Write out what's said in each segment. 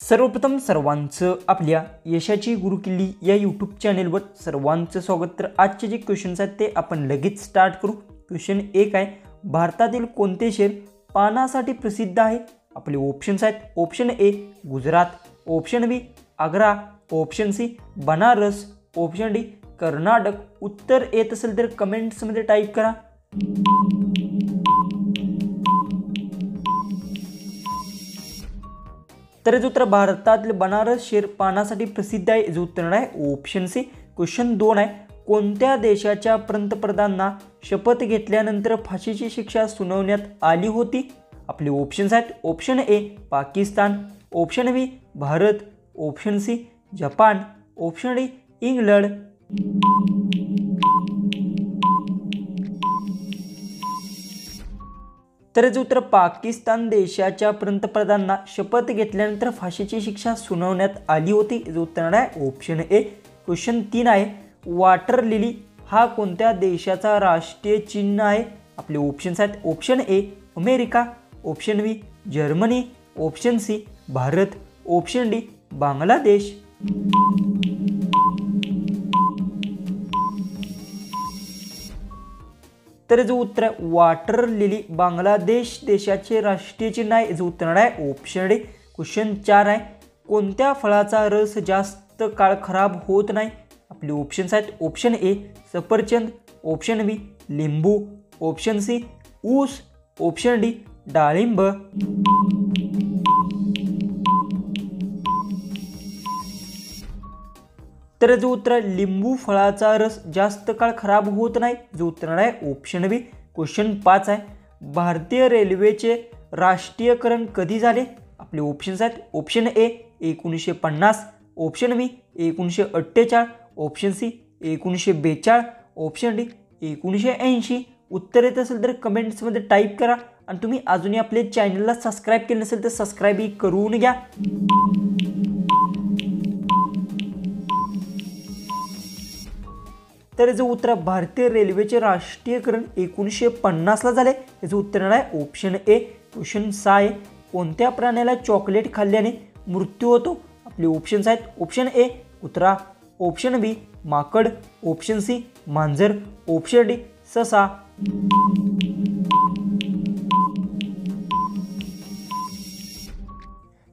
सर्वप्रथम सर्वांचं आपल्या यशाची गुरुकिल्ली या यूट्यूब चॅनेलवर सर्वांचं स्वागत। तर आजचे जे क्वेश्चन्स आहेत ते आपण लगेच स्टार्ट करू। क्वेश्चन 1 आहे, भारतातील कोणते शहर पानासाठी प्रसिद्ध आहे? आपले ऑप्शन्स आहेत, option A Gujarat, option B Agra, option C Banaras, option D Karnataka. उत्तर येत असेल तर कमेंट्समध्ये टाईप करा। तर जो उत्तर भारतातील बनारस शहर पानासाठी प्रसिद्ध आहे, जो उत्तर आहे ऑप्शन सी। क्वेश्चन 2 आहे, कोणत्या देशाच्या पंतप्रधानांना शपथ घेतल्यानंतर फाशीची शिक्षा सुनावण्यात आली होती? आपले ऑप्शन्स आहेत, option A Pakistan, option B Bharat, option C Japan, option D England. तर जे उत्तर पाकिस्तान देशाच्या पंतप्रधानांना शपथ घेतल्यानंतर फाशीची शिक्षा सुनावण्यात आली होती, जो उत्तर आहे ऑप्शन ए। क्वेश्चन 3 आहे, वॉटर लिली हा कोणत्या देशाचा राष्ट्रीय चिन्ह आहे? आपले ऑप्शन्स आहेत, option A America, option B Germany, option C Bharat, option D Bangladesh. तर जो उत्तर आहे वॉटर लिली बांगलादेश देशाचे राष्ट्रीय चिन्ह आहे, जो उत्तर आहे ऑप्शन डी। क्वेश्चन 4 आहे, कोणत्या फळाचा रस जास्त काळ खराब होत नाही? आपले ऑप्शन्स आहेत, ऑप्शन ए सफरचंद, ऑप्शन बी लिंबू, ऑप्शन सी ऊस, ऑप्शन डी डाळिंब। तर जो उत्तर लिंबू फळाचा रस जास्त काळ खराब होत नाही, जो उत्तर आहे ऑप्शन बी। क्वेश्चन 5 आहे, भारतीय रेल्वेचे राष्ट्रीयकरण कधी झाले? आपले ऑप्शन्स आहेत, option A 1950, option B 1948, option C 1942, option D 1980। उत्तर येत असेल तर कमेंट्समध्ये टाईप करा आणि तुम्ही अजूनही आपल्या चॅनलला सबस्क्राईब केले नसेल तर सबस्क्राईबही करून घ्या। तर याचं उत्तर भारतीय रेल्वेचे राष्ट्रीयकरण 1950 ला झाले, याचं उत्तर आहे ऑप्शन ए। क्वेश्चन 6 आहे, कोणत्या प्राण्याला चॉकलेट खाल्ल्याने मृत्यू होतो? आपले ऑप्शन्स आहेत, ऑप्शन ए कुत्रा, ऑप्शन बी माकड, ऑप्शन सी मांजर, ऑप्शन डी ससा।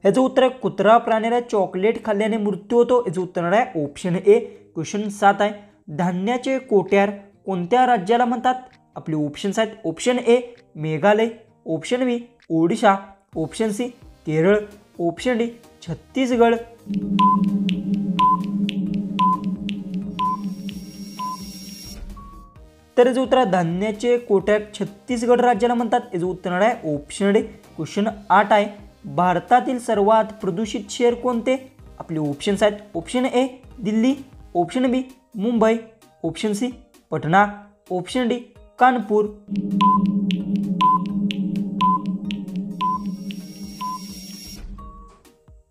याचं उत्तर आहे कुत्रा प्राण्याला चॉकलेट खाल्ल्याने मृत्यू होतो, याचं उत्तर आहे ऑप्शन ए। क्वेश्चन 7 आहे, धान्याचे कोट्यार कोणत्या राज्याला म्हणतात? आपले ऑप्शन्स आहेत, option A Meghalaya, option B Odisha, option C Kerala, option D Chhattisgarh. तर जो उत्तर धान्याचे कोट्यार छत्तीसगड राज्याला म्हणतात, याचं उत्तर आहे ऑप्शन डी। क्वेश्चन 8 आहे, भारतातील सर्वात प्रदूषित शहर कोणते? आपले ऑप्शन्स आहेत, option A Delhi, option B Mumbai, option C Patna, option D Kanpur.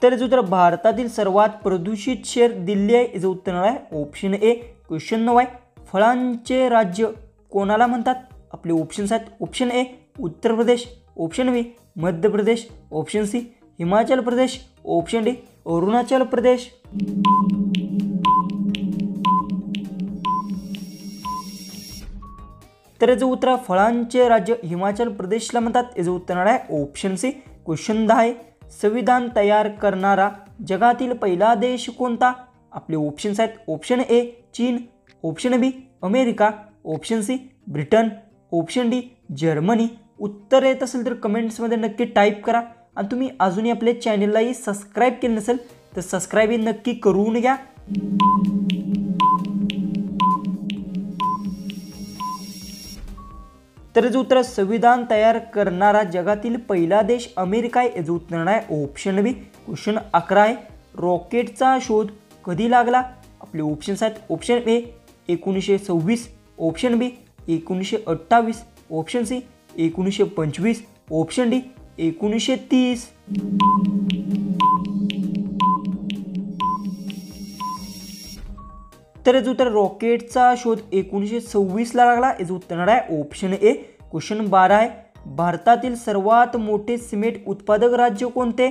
तर जो उत्तर भारतातील सर्वात प्रदूषित शहर दिल्ली आहे, याचं उत्तर आहे ऑप्शन ए। क्वेश्चन 9 आहे, फळांचे राज्य कोणाला म्हणतात? आपले ऑप्शन्स आहेत, ऑप्शन ए उत्तर प्रदेश, ऑप्शन बी मध्य Pradesh, option C Himachal Pradesh, option D Arunachal Pradesh. तर याचं उत्तर फळांचे राज्य हिमाचल प्रदेशला म्हणतात, याचं उत्तर आहे ऑप्शन सी। क्वेश्चन 10 आहे, संविधान तयार करणारा जगातील पहिला देश कोणता? आपले ऑप्शन्स आहेत, option A Chin, option B America, option C Britain, option D Germany. उत्तर येत असेल तर कमेंट्समध्ये नक्की टाईप करा आणि तुम्ही अजूनही आपल्या चॅनललाही सबस्क्राईब केले नसेल तर सबस्क्राईब नक्की करून घ्या। तर याचं उत्तर संविधान तयार करणारा जगातील पहिला देश अमेरिका आहे, याचं उत्तर आहे ऑप्शन बी। क्वेश्चन 11 आहे, रॉकेटचा शोध कधी लागला? आपले ऑप्शन्स आहेत, option A 1926, option B 1928, option C 1925, option D 1930। तर याचं उत्तर रॉकेटचा शोध 1926 ला लागला, याचं उत्तर आहे ऑप्शन ए। क्वेश्चन 12 आहे, भारतातील सर्वात मोठे सिमेंट उत्पादक राज्य कोणते?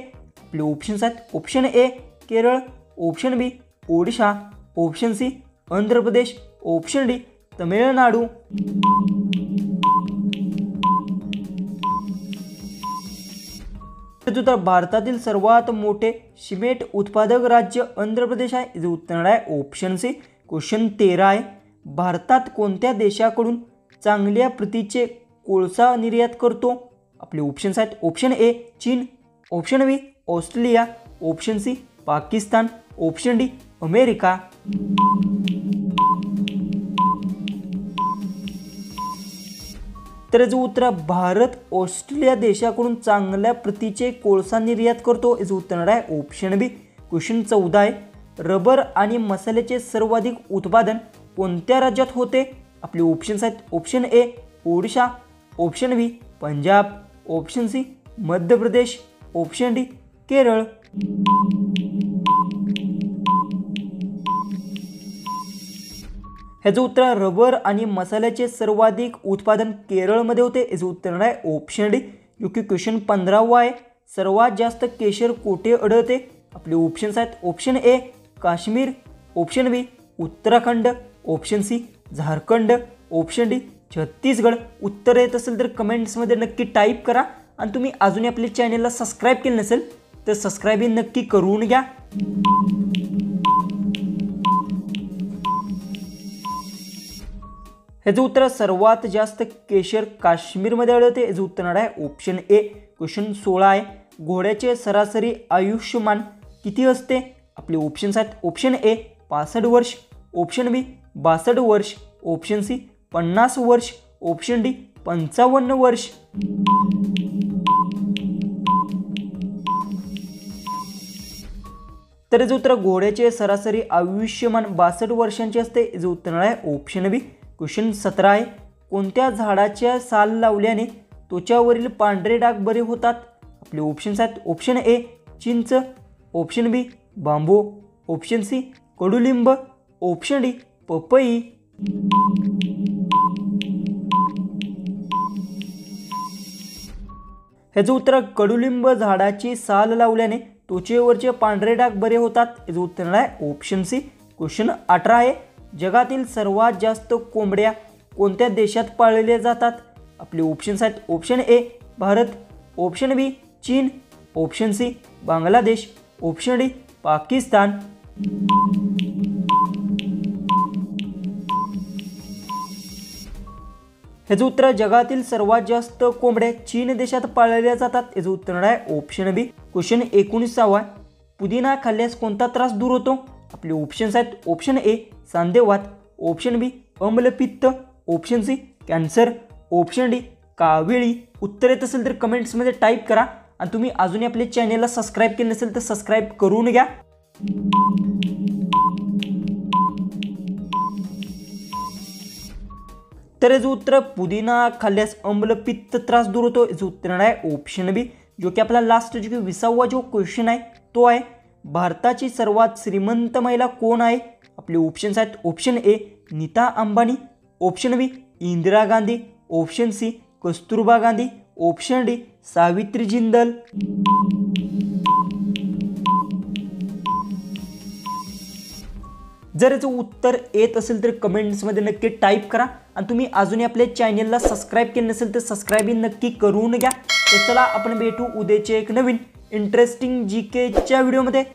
आपले ऑप्शन्स आहेत option A Kerala, option B Odisha, option C Andhra Pradesh, option D Tamil Nadu. तर भारतातील सर्वात मोठे सिमेंट उत्पादक राज्य आंध्र प्रदेश आहे, याचं उत्तर आहे ऑप्शन सी। क्वेश्चन 13 आहे, भारतात कोणत्या देशाकडून चांगल्या प्रतीचे कोळसा निर्यात करतो? आपले ऑप्शन्स आहेत option A Chin, option B Australia, option C Pakistan, option D America. तर याचं उत्तर भारत ऑस्ट्रेलिया देशाकडून चांगल्या प्रतीचे कोळसा निर्यात करतो, याचं उत्तर आहे ऑप्शन बी। क्वेश्चन 14 आहे, रबर आणि मसाल्याचे सर्वाधिक उत्पादन कोणत्या राज्यात होते? आपले ऑप्शन्स आहेत option A Odisha, option B Punjab, option C Madhya Pradesh, option D Kerala. ह्याचं उत्तर रबर आणि मसाल्याचे सर्वाधिक उत्पादन केरळमध्ये होते, याचं उत्तर आहे ऑप्शन डी। जो की क्वेश्चन 15 आहे, सर्वात जास्त केशर कोठे आढळते? आपले ऑप्शन्स आहेत option A Kashmir, option B Uttarakhand, option C Jharkhand, option D Chhattisgarh. उत्तर येत असेल तर कमेंट्समध्ये नक्की टाईप करा आणि तुम्ही अजूनही आपल्या चॅनलला सबस्क्राईब केलं नसेल तर सबस्क्राईब नक्की करून घ्या। ह्याचं उत्तर सर्वात जास्त केशर काश्मीरमध्ये आढळते, याचं उत्तर आहे ऑप्शन ए। क्वेश्चन 16 आहे, घोड्याचे सरासरी आयुष्यमान किती असते? आपले ऑप्शन्स आहेत ऑप्शन ए 65 वर्ष, ऑप्शन बी 62 वर्ष, ऑप्शन सी 50 वर्ष, ऑप्शन डी 55 वर्ष। तर याचं उत्तर घोड्याचे सरासरी आयुष्यमान 62 वर्षांचे असते, याचं उत्तर आहे ऑप्शन बी। क्वेश्चन 17 आहे, कोणत्या झाडाच्या साल लावल्याने त्वचावरील पांढरे डाग बरे होतात? आपले ऑप्शन्स आहेत ऑप्शन ए चिंच, ऑप्शन बी बांबू, ऑप्शन सी कडुलिंब, ऑप्शन डी पपई। ह्याचं उत्तर कडुलिंब झाडाची साल लावल्याने त्वचेवरचे पांढरे डाग बरे होतात, याचं उत्तर आहे ऑप्शन सी। क्वेश्चन 18 आहे, जगातील सर्वात जास्त कोंबड्या कोणत्या देशात पाळल्या जातात? आपले ऑप्शन्स आहेत option A Bharat, option B चीन, option C Bangladesh, option D Pakistan. ह्याचं उत्तर जगातील सर्वात जास्त कोंबड्या चीन देशात पाळल्या जातात, याचं उत्तर आहे ऑप्शन बी। क्वेश्चन 19 पुदिना खाल्ल्यास कोणता त्रास दूर होतो? आपले ऑप्शन्स आहेत ऑप्शन ए सांधेवात, ऑप्शन बी अम्लपित्त, option C cancer, option D काविळी। उत्तर येत असेल तर कमेंट्समध्ये टाईप करा आणि तुम्ही अजूनही आपल्या चॅनलला सबस्क्राईब केलं नसेल तर सबस्क्राईब करून घ्या। तर याचं उत्तर पुदिना खाल्ल्यास अम्लपित्त त्रास दूर होतो, याचं उत्तर आहे ऑप्शन बी। जो की आपला लास्ट जो की 20वा जो क्वेश्चन आहे तो आहे, भारताची सर्वात श्रीमंत महिला कोण आहे? आपले ऑप्शन्स आहेत option A Nita Ambani, option B Indira Gandhi, option C Kasturba Gandhi, option D Savitri Jindal. जर याचं उत्तर येत असेल तर कमेंट्समध्ये नक्की टाईप करा आणि तुम्ही अजूनही आपल्या चॅनलला सबस्क्राईब केलं नसेल तर सबस्क्राईब नक्की करून घ्या। तर चला आपण भेटू उद्याचे एक नवीन इंटरेस्टिंग जीकेच्या व्हिडिओमध्ये।